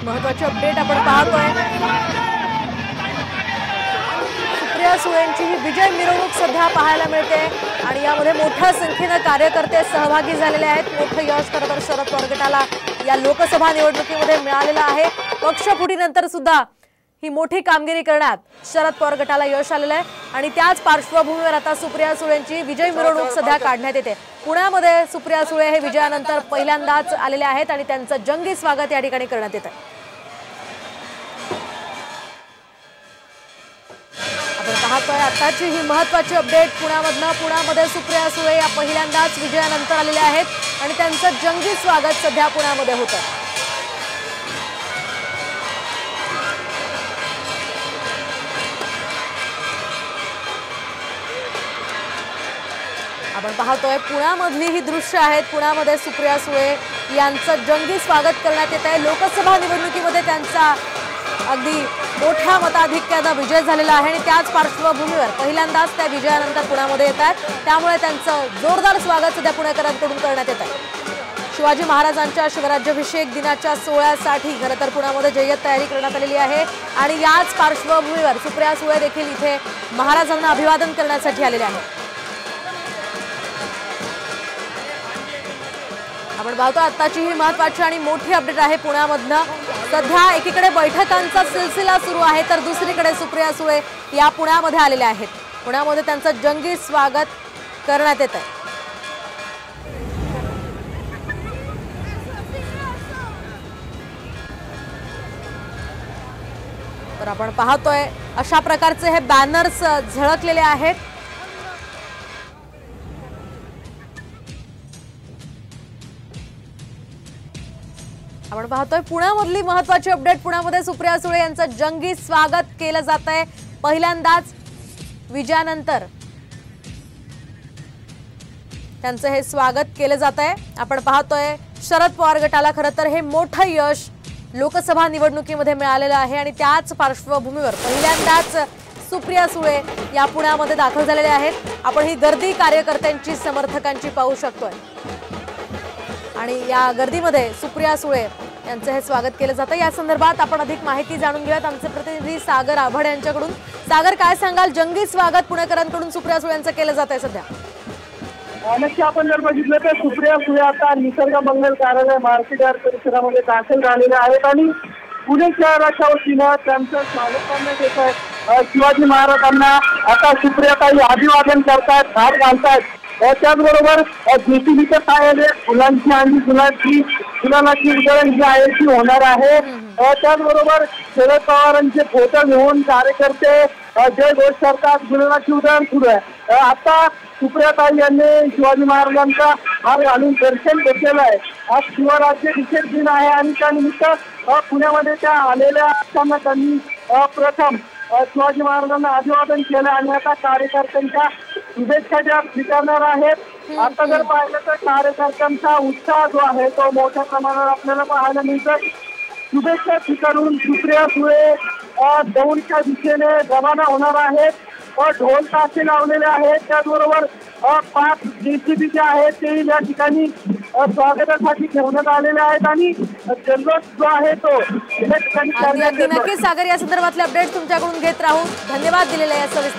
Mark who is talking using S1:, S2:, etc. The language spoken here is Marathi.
S1: महत्त्वाची अपडेट आपण पाहतोय। सुप्रिया सुळेंची ही विजय मिरवणूक सध्या पाहायला मिळते आणि यामध्ये मोठ्या संख्येने कार्यकर्ते सहभागी झालेले आहेत। मोठं यश खरं तर शरद पवार गटाला या लोकसभा निवडणुकीमध्ये मिळालेलं आहे। पक्षफुटीनंतर सुद्धा ही मोठी कामगिरी करण्यात शरद पवार गटाला यश आलेलं आहे आणि त्याच पार्श्वभूमीवर आता सुप्रिया सुळेंची विजय मिरवणूक सध्या काढण्यात येते। पुण्यामध्ये सुप्रिया सुळे हे विजयानंतर पहिल्यांदाच आलेले आहेत आणि त्यांचं जंगी स्वागत या ठिकाणी करण्यात येत आहे। आपण पाहतोय आताची ही महत्त्वाची अपडेट पुण्यामध्ये सुप्रिया सुळे या पहिल्यांदाच विजयानंतर आलेले आहेत आणि त्यांचं जंगी स्वागत सध्या पुण्यामध्ये होत आहे। आपण पाहतोय पुण्यामधली ही दृश्य आहेत। पुण्यामध्ये सुप्रिया सुळे यांचं जंगी स्वागत करण्यात येत आहे। लोकसभा निवडणुकीमध्ये त्यांचा अगदी मोठ्या मताधिक्याने विजय झालेला आहे आणि त्याच पार्श्वभूमीवर पहिल्यांदाच त्या विजयानंतर पुण्यामध्ये येत आहेत, त्यामुळे त्यांचं जोरदार स्वागत सध्या पुणेकरांकडून करण्यात येत आहे। शिवाजी महाराजांच्या शिवराज्याभिषेक दिनाच्या सोहळ्यासाठी खरं तर पुण्यामध्ये जय्यत तयारी करण्यात आलेली आहे आणि याच पार्श्वभूमीवर सुप्रिया सुळे देखील इथे महाराजांना अभिवादन करण्यासाठी आलेले आहेत। आपण पाहतो आताची ही महत्त्वाची आणि मोठी अपडेट आहे पुण्यामधनं। सध्या एकीकडे बैठकांचा सिलसिला सुरू आहे तर दुसरीकडे सुप्रिया सुळे या पुण्यामध्ये आलेल्या आहेत। पुण्यामध्ये त्यांचं जंगी स्वागत करण्यात येत आहे। तर आपण पाहतोय अशा प्रकारचे हे बॅनर्स झळकलेले आहेत। आपण पाहतोय पुण्यामधली महत्त्वाची अपडेट। पुण्यामध्ये सुप्रिया सुळे यांचं जंगी स्वागत केलं जात आहे पहिल्यांदाच विजयानंतर त्यांचं हे स्वागत केलं जात आहे। आपण पाहतोय शरद पवार गटाला खरं तर हे मोठं यश लोकसभा निवडणुकीमध्ये मिळालेलं आहे आणि त्याच पार्श्वभूमीवर पहिल्यांदाच सुप्रिया सुळे या पुण्यामध्ये दाखल झालेले आहेत। आपण ही गर्दी कार्यकर्त्यांची समर्थकांची पाहू शकतोय आणि या गर्दीमध्ये सुप्रिया सुळे यांचं हे स्वागत केलं जातं। या संदर्भात आपण अधिक माहिती जाणून घेऊयात आमचे प्रतिनिधी सागर आभड यांच्याकडून। सागर, काय सांगाल, जंगी स्वागत पुणेकरांकडून सुप्रिया सुळे यांचं केलं जात आहे सध्या?
S2: नक्की आपण जर बघितलं तर सुप्रिया सुळे आता निसर्ग मंगल कार्यालय मार्केटयार्ड परिसरामध्ये दाखल झालेले आहेत आणि पुणे शहराच्या वतीनं त्यांचं स्वागत करण्यात येत आहे। शिवाजी महाराजांना आता सुप्रियाताई अभिवादन करतायत, हार घालतायत। त्याचबरोबर जेसीबीच्या सहाय्याने फुलांची आणि गुलालाची उधळण जी आहे ती होणार आहे। त्याचबरोबर शरद पवारांचे फोटो घेऊन कार्यकर्ते जय घोष करतात, गुलालाची उधळण सुरू आहे। आता सुप्रियाताई यांनी शिवाजी महाराजांचा हार घालून दर्शन घेतलेलं आहे। आज शिवराज्याभिषेक दिन आहे आणि त्यानिमित्त पुण्यामध्ये त्या आलेल्या असताना त्यांनी प्रथम शिवाजी महाराजांना अभिवादन केलं आणि आता कार्यकर्त्यांच्या शुभेच्छा ज्या स्वीकारणार आहेत। आता जर पाहिलं तर कार्यकर्त्यांचा उत्साह जो आहे तो मोठ्या प्रमाणावर आपल्याला पाहायला मिळतो। शुभेच्छा स्वीकारून सुप्रिया सुळे दौडच्या दिशेने रवाना होणार आहेत। ढोल ताशे लावलेले आहेत, त्याचबरोबर 5 जेसीबी जे आहेत ते या ठिकाणी स्वागतासाठी ठेवण्यात आलेले आहेत आणि जल्लोष जो आहे तो या ठिकाणी
S1: नक्कीच सागर, या संदर्भातले अपडेट तुमच्याकडून घेत राहू। धन्यवाद दिलेले या सविस्तर